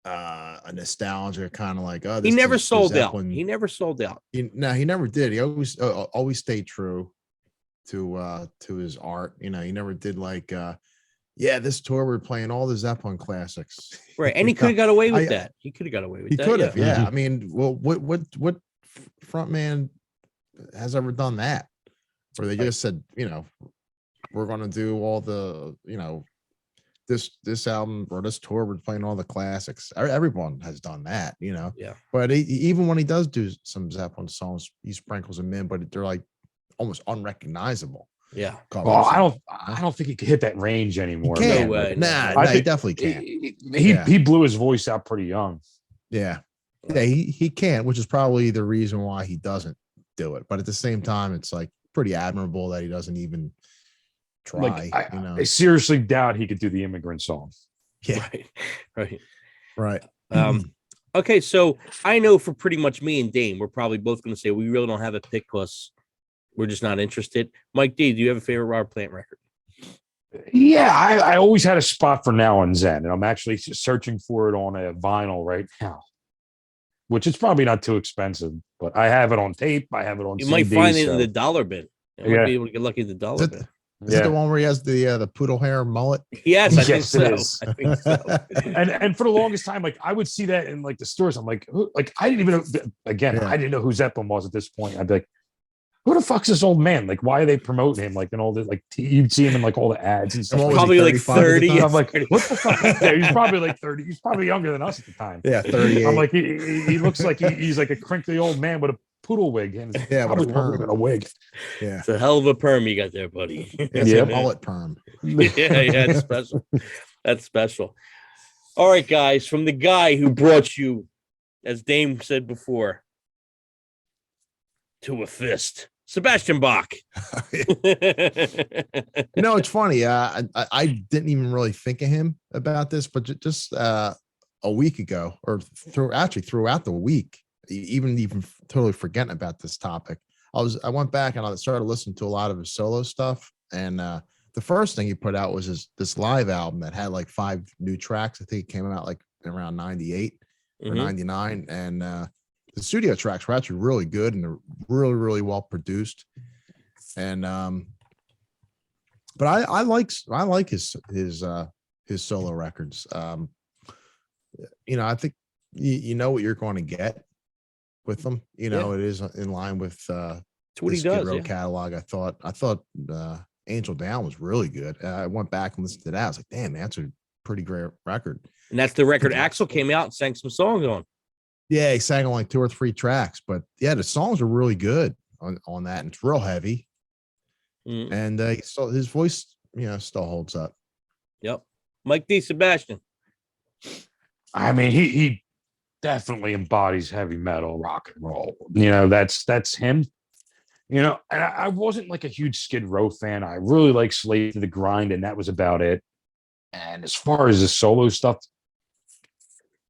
a nostalgia kind of like, he never sold out. He never sold out. He never did. He always stayed true to his art. He never did like this tour we're playing all the Zeppelin classics. Right. And he could have got away with that. He could have got away with that. He could have, yeah. Mm-hmm. I mean, well, what front man has ever done that? Where they just said, we're gonna do all the, this album or this tour, we're playing all the classics. Everyone has done that, Yeah. But even when he does do some Zeppelin songs, he sprinkles them in, but they're like almost unrecognizable. Yeah. Well, I don't think he could hit that range anymore. No way. Nah, he definitely can't. He blew his voice out pretty young. Yeah. Yeah, he can't, which is probably the reason why he doesn't do it. But at the same time, it's like pretty admirable that he doesn't even try. I seriously doubt he could do the Immigrant Song. Yeah. Right. Okay, so I know for pretty much me and Dane, we're probably both going to say we really don't have a pick because we're just not interested. Mike D, do you have a favorite Robert Plant record? Yeah, I always had a spot for Now and Zen, and I'm actually searching for it on a vinyl right now, which is probably not too expensive, but I have it on tape. I have it on You CD, might find it in the dollar bin. You might be able to get lucky at the dollar bin. Is it the one where he has the poodle hair mullet? Yes, I think Yes, so. it is. I think so. and for the longest time, like I would see that in like the stores. I'm like, I didn't even know. Again, I didn't know who Zeppelin was at this point. I'd be like, who the fuck's this old man? Like, why are they promoting him? Like, in all the you'd see him in like all the ads and stuff. Probably like 30. I'm like, what the fuck? Yeah, he's probably like 30. He's probably younger than us at the time. Yeah, 38. I'm like, he looks like he's like a crinkly old man with a poodle wig. And with a wig. Yeah, it's a hell of a perm you got there, buddy. It's a mullet perm. Yeah, it's special. That's special. All right, guys, from the guy who brought you, as Dame said before, to a fist, Sebastian Bach. It's funny. I didn't even really think of him about this, but just a week ago, or throughout the week, even totally forgetting about this topic, I went back and I started listening to a lot of his solo stuff, and the first thing he put out was this live album that had like 5 new tracks. I think it came out like around 98 or 99, and the studio tracks were actually really good and they're really, really well produced. And but I like his solo records. I think you know what you're going to get with them. You know, Yeah. it is in line with It's what the he Skid does. Row Yeah. catalog. I thought Angel Down was really good. I went back and listened to that. I was like, damn, that's a pretty great record. And that's the record Think Axl came out and sang some songs on. Yeah, he sang on like 2 or 3 tracks, but yeah, the songs are really good on that, and it's real heavy. Mm. And so his voice, you know, still holds up. Yep. Mike D. Sebastian. I mean, he definitely embodies heavy metal, rock and roll. You know, that's him. You know, and I wasn't like a huge Skid Row fan. I really like Slave to the Grind, and that was about it. And as far as the solo stuff,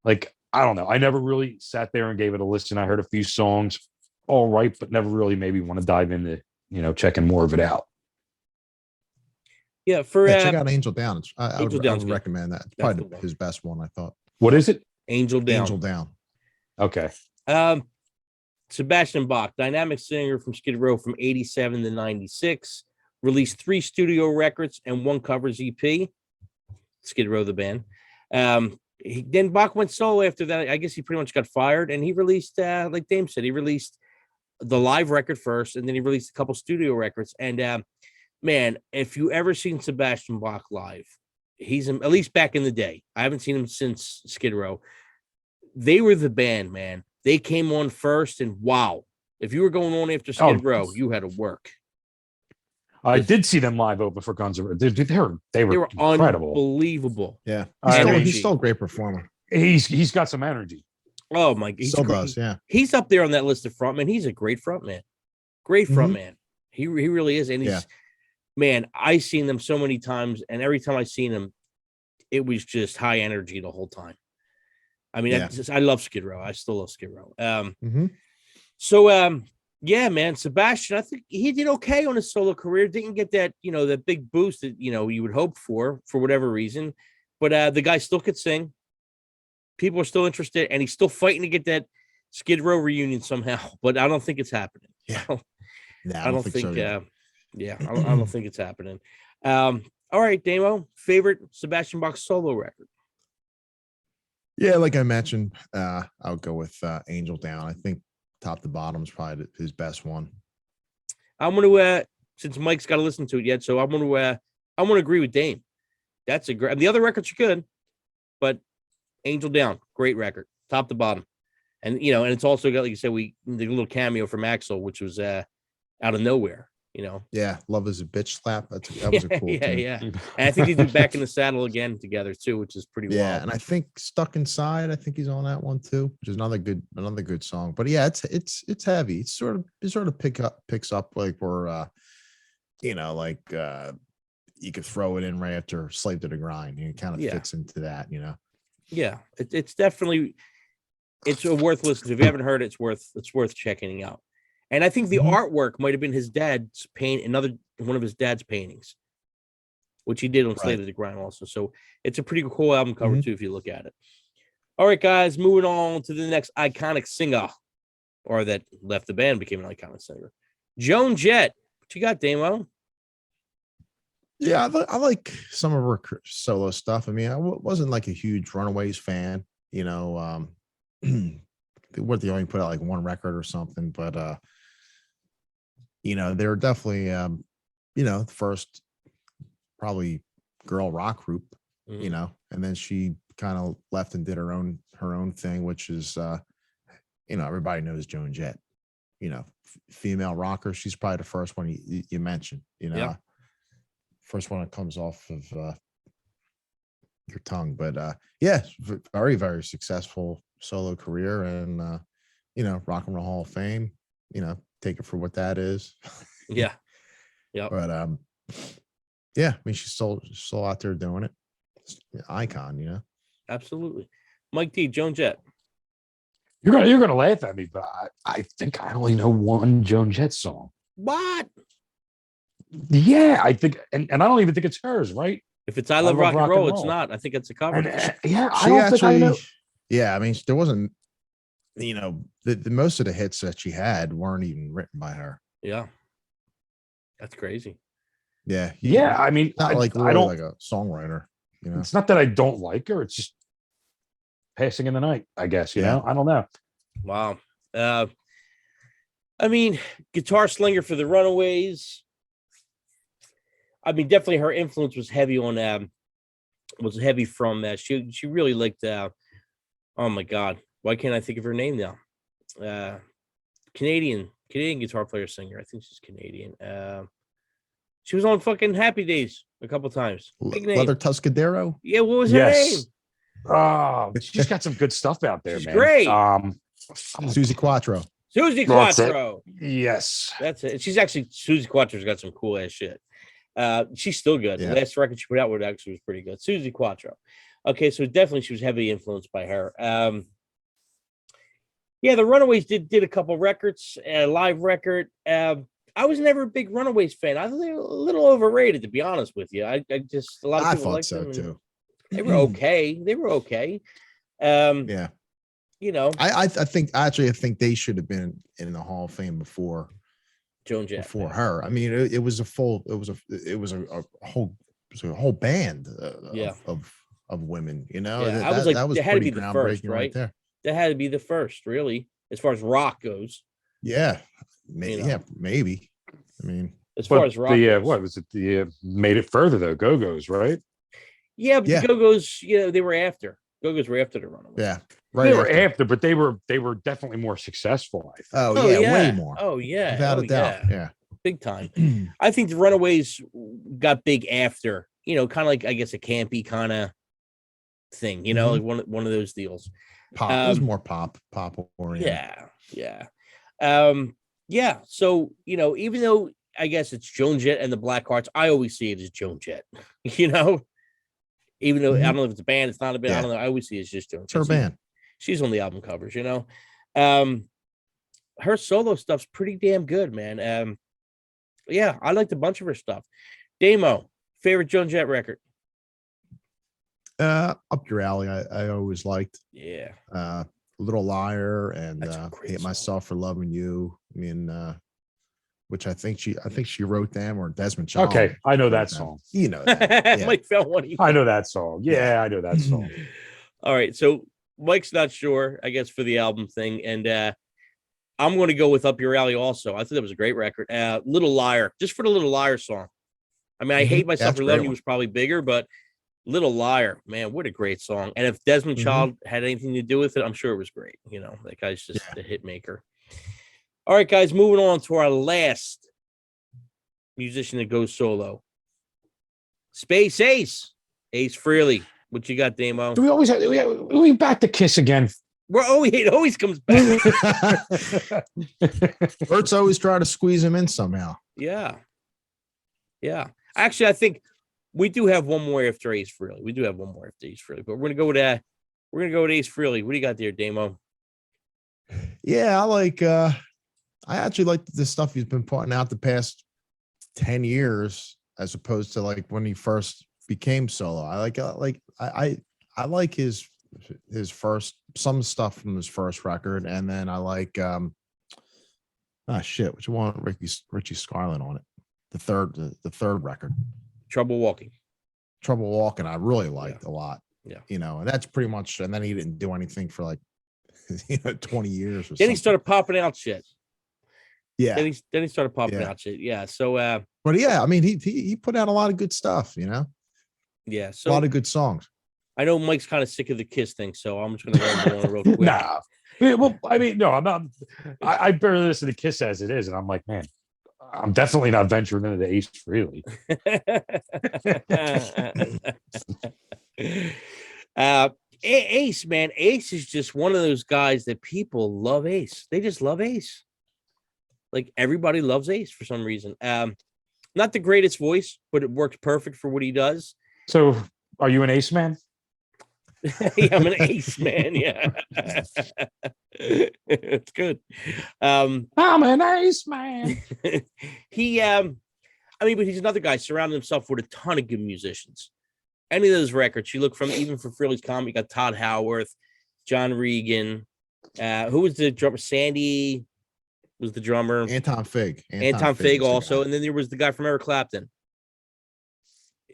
like, I don't know. I never really sat there and gave it a listen. I heard a few songs, all right, but never really maybe want to dive into, you know, checking more of it out. Yeah, for check out Angel Down. I Angel would Down's good. recommend that. It's That's probably the one. his best one, I thought. What is it? Angel Down. Angel Down. Okay. Sebastian Bach, dynamic singer from Skid Row from 87 to 96, released 3 studio records and 1 covers EP. Skid Row, the band. Then Bach went solo after that. I guess he pretty much got fired, and he released, like Dame said, he released the live record first, and then he released a couple studio records. And man, if you ever seen Sebastian Bach live, he's at least back in the day. I haven't seen him since Skid Row. They were the band, man. They came on first, and wow, if you were going on after Skid Row, you had to work. I did see them live open for Guns N' Roses. They were incredible. Unbelievable. Yeah, He's still a great performer. He's got some energy. Oh my, he still does. Yeah, he's up there on that list of frontmen. He's a great frontman. Great frontman. He really is, and he's man. I've seen them so many times, and every time I seen him, it was just high energy the whole time. I mean, I love Skid Row. I still love Skid Row. So, yeah, man, Sebastian, I think he did okay on his solo career. Didn't get that, you know, that big boost that, you know, you would hope for whatever reason. But the guy still could sing. People are still interested, and he's still fighting to get that Skid Row reunion somehow. But I don't think it's happening. Yeah, I don't think so. I don't think it's happening. All right, Damo, favorite Sebastian Bach solo record. Yeah, like I mentioned, I'll go with Angel Down. I think top to bottom is probably his best one. I'm gonna since Mike's got to listen to it yet, so I'm gonna agree with Dame. That's a great. The other records are good, but Angel Down, great record, top to bottom, and you know, and it's also got, like you said, the little cameo from Axl, which was out of nowhere. You know, yeah, Love Is a Bitch slap. That was a cool tune. Yeah. And I think they do Back in the Saddle again together too, which is pretty wild. And I think Stuck Inside, I think he's on that one too, which is another good song. But yeah, it's heavy. It sort of picks up like where you know, like you could throw it in right after Slave to the Grind. It kind of fits into that, you know. Yeah, it's definitely a worth listening to. If you haven't heard it, it's worth checking out. And I think the artwork might have been his dad's one of his dad's paintings, which he did on Slave to the Grind also. So it's a pretty cool album cover too, if you look at it. All right, guys, moving on to the next iconic singer, or that left the band, became an iconic singer. Joan Jett. What you got, Damo? Yeah, I like some of her solo stuff. I mean, I wasn't like a huge Runaways fan, you know. They only put out like 1 record or something, but you know, they're definitely you know, the first probably girl rock group, you know, and then she kind of left and did her own thing, which is you know, everybody knows Joan Jett, you know, female rocker. She's probably the first one you mentioned, you know, first one that comes off of your tongue. But yeah, very, very successful solo career, and you know, Rock and Roll Hall of Fame, you know, take it for what that is. Yeah. But yeah, I mean, she's still out there doing it. It's an icon, you know. Absolutely. Mike D, Joan Jett. You're gonna laugh at me, but I think I only know one Joan Jett song. What? Yeah, I think, and I don't even think it's hers, right? If it's I Love Rock and Roll, it's not. I think it's a cover. And, yeah, I don't think I know. Yeah, I mean, there wasn't, you know, the most of the hits that she had weren't even written by her. Yeah, that's crazy. Yeah, I mean, not like really like a songwriter. You know, it's not that I don't like her. It's just passing in the night, I guess. You Yeah. know, I don't know. Wow. I mean, guitar slinger for the Runaways. I mean, definitely her influence was heavy on was heavy from that. She really liked oh my God, why can't I think of her name now? Canadian guitar player singer. I think she's Canadian. She was on fucking Happy Days a couple times. Big name. Leather Tuscadero. Yeah, what was her name? Oh, she's got some good stuff out there, She's man. great. Susie Quattro. Susie That's it. Quattro. Yes. That's it. She's actually Susie Quattro's got some cool ass shit. She's still good. Yeah. The last record she put out with actually was pretty good. Susie Quattro. Okay, so definitely she was heavily influenced by her. Yeah, the Runaways did a couple records, a live record. I was never a big Runaways fan. I thought they were a little overrated, to be honest with you. I just a lot of I people thought liked so them. too. They were okay. They were okay. Yeah. You know, I think they should have been in the Hall of Fame before Joan Jett. before her. I mean, it was a whole band of women, you know. Yeah, I was like, that was they had to pretty be the first, groundbreaking right? there. That had to be the first, really, as far as rock goes. Yeah. You know. Yeah, maybe. I mean, As far as rock goes. what was it? The Made It Further though, Go-Go's, right? Yeah, but the Go-Go's, you know, they were after. Go-Go's were after the Runaways. yeah. Right. They were after, but they were definitely more successful, I think. Oh yeah, way more. Oh yeah. Without a doubt. Yeah. Big time. I think the Runaways got big after, you know, kind of like, I guess, a campy kind of thing, you know, like one of those deals. Pop. It was more pop oriented. Yeah. Yeah. So, you know, even though I guess it's Joan Jett and the Blackhearts, I always see it as Joan Jett, you know, even though I don't know if it's a band, it's not a band. I don't know. I always see it as just Joan Jett. It's her band. She's on the album covers, you know. Her solo stuff's pretty damn good, man. Yeah, I liked a bunch of her stuff. Damo, favorite Joan Jett record? Up your alley. I always liked. Yeah. Little Liar and Hate song. Myself for Loving You. I mean, which I think she wrote them, or Desmond Child. Okay, I know that them. song. You know that. Yeah. Mike found one. I know that song. Yeah, I know that song. All right, so Mike's not sure, I guess, for the album thing, and I'm going to go with Up Your Alley also. I thought that was a great record. Little Liar, just for the Little Liar song. I mean, I Hate Myself for Loving You was probably bigger, but Little Liar, man, what a great song. And if Desmond Child had anything to do with it, I'm sure it was great. You know, that guy's just a hit maker. All right, guys, moving on to our last musician that goes solo. Space Ace Frehley. What you got, Damo? Do we always we back to Kiss again? It always comes back. Bert's always trying to squeeze him in somehow. Yeah. Actually, I think we do have one more after Ace Frehley. But we're gonna go with Ace Frehley. What do you got there, Damo? Yeah, I actually like the stuff he's been putting out the past 10 years, as opposed to like when he first became solo. I like his some stuff from his first record, and then I like which one? Richie Scarlett on it. The third record. Trouble Walking. I really liked a lot. Yeah. You know, and that's pretty much, and then he didn't do anything for like 20 years or Then he something. started popping out shit. Yeah. Then he started popping out shit. Yeah. So but yeah, I mean he put out a lot of good stuff, you know. Yeah. So a lot of good songs. I know Mike's kind of sick of the Kiss thing, so I'm just gonna go on real quick. Nah. Well, I mean, no, I'm not. I barely listen to Kiss as it is, and I'm like, man, I'm definitely not venturing into the Ace Frehley. Ace, man, Ace is just one of those guys that people love. Ace, they just love Ace. Like everybody loves Ace for some reason. Not the greatest voice, but it works perfect for what he does. So, are you an Ace man? Yeah, I'm an Ace man. Yeah, it's good. I'm an Ace man. But he's another guy surrounding himself with a ton of good musicians. Any of those records you look from, even for Frehley's Comet, you got Todd Howarth, John Regan. Who was the drummer? Sandy was the drummer. Anton Fig. Anton Fig also, and then there was the guy from Eric Clapton.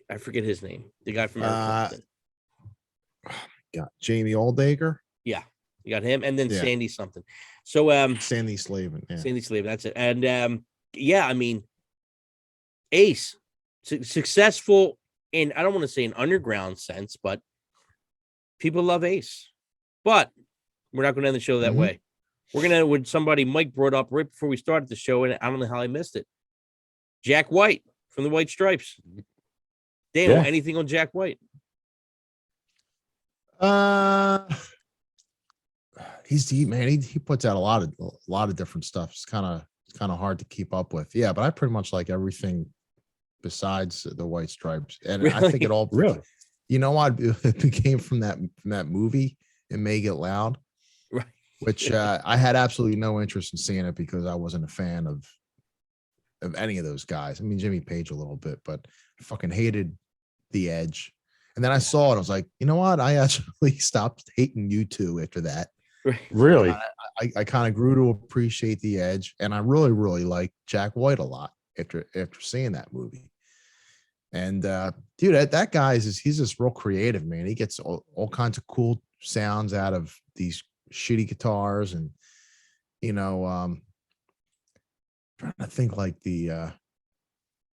I forget his name. The guy from Eric Clapton. Yeah, Jamie Oldacre. Yeah, you got him, and then Yeah. Sandy something. So Sandy Slavin. Yeah. Sandy Slavin, that's it. And yeah, I mean, Ace, successful in, I don't want to say an underground sense, but people love Ace. But we're not going to end the show that way. We're going to, with somebody Mike brought up right before we started the show, and I don't know how I missed it. Jack White from the White Stripes. Daniel, anything on Jack White? He's deep, man. He puts out a lot of different stuff. It's kind of hard to keep up with. Yeah, but I pretty much like everything besides the White Stripes, and Really? I think it all Really? You know what? It came from that movie, It May Get Loud, Right. which I had absolutely no interest in seeing it because I wasn't a fan of any of those guys. I mean, Jimmy Page a little bit, but I fucking hated The Edge. And then I saw it. I was like, you know what? I actually stopped hating U2 after that. Really? I kind of grew to appreciate The Edge, and I really, really like Jack White a lot after seeing that movie. And dude, that guy he's just real creative, man. He gets all kinds of cool sounds out of these shitty guitars, and trying to think like the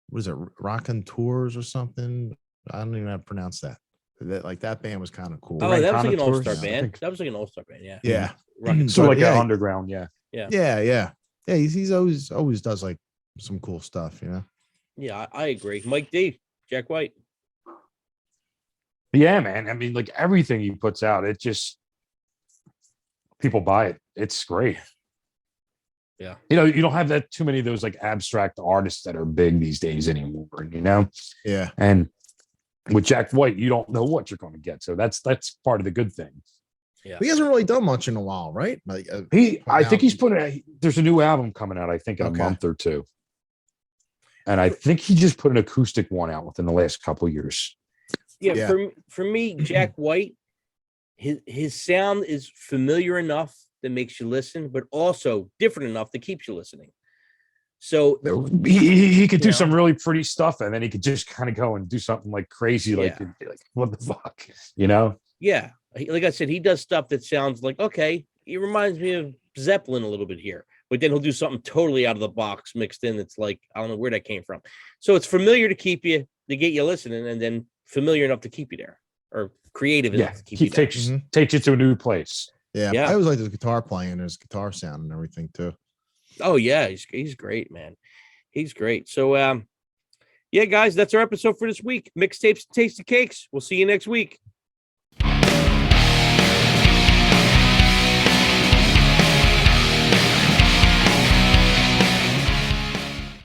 what is it, Rockin' Tours or something? I don't even know how to pronounce that. That band was kind of cool. Oh, that was like an Contours, all-star I band. think. That was like an all-star band, yeah. Yeah. Right. So like yeah, an underground, yeah. Yeah. He's always does like some cool stuff, Yeah, I agree. Mike D, Jack White. Yeah, man. I mean, like everything he puts out, it just people buy it. It's great. Yeah. You don't have that too many of those like abstract artists that are big these days anymore, Yeah. And with Jack White, you don't know what you're going to get. So that's part of the good thing. Yeah. He hasn't really done much in a while, right? Like I think he's there's a new album coming out, I think in a month or two. And I think he just put an acoustic one out within the last couple of years. Yeah. For me, Jack White, his sound is familiar enough that makes you listen, but also different enough that keeps you listening. So he could do some really pretty stuff, and then he could just kind of go and do something like crazy, like what the fuck, Yeah, like I said, he does stuff that sounds like, okay, he reminds me of Zeppelin a little bit here, but then he'll do something totally out of the box mixed in. That's like, I don't know where that came from. So it's familiar to keep you, to get you listening, and then familiar enough to keep you there, or creative enough to keep you there. Takes you to a new place. Yeah. I always like his guitar playing, his guitar sound and everything too. Oh yeah, he's great, man. He's great. So yeah, guys, that's our episode for this week. Mixtapes and Tasty Cakes. We'll see you next week.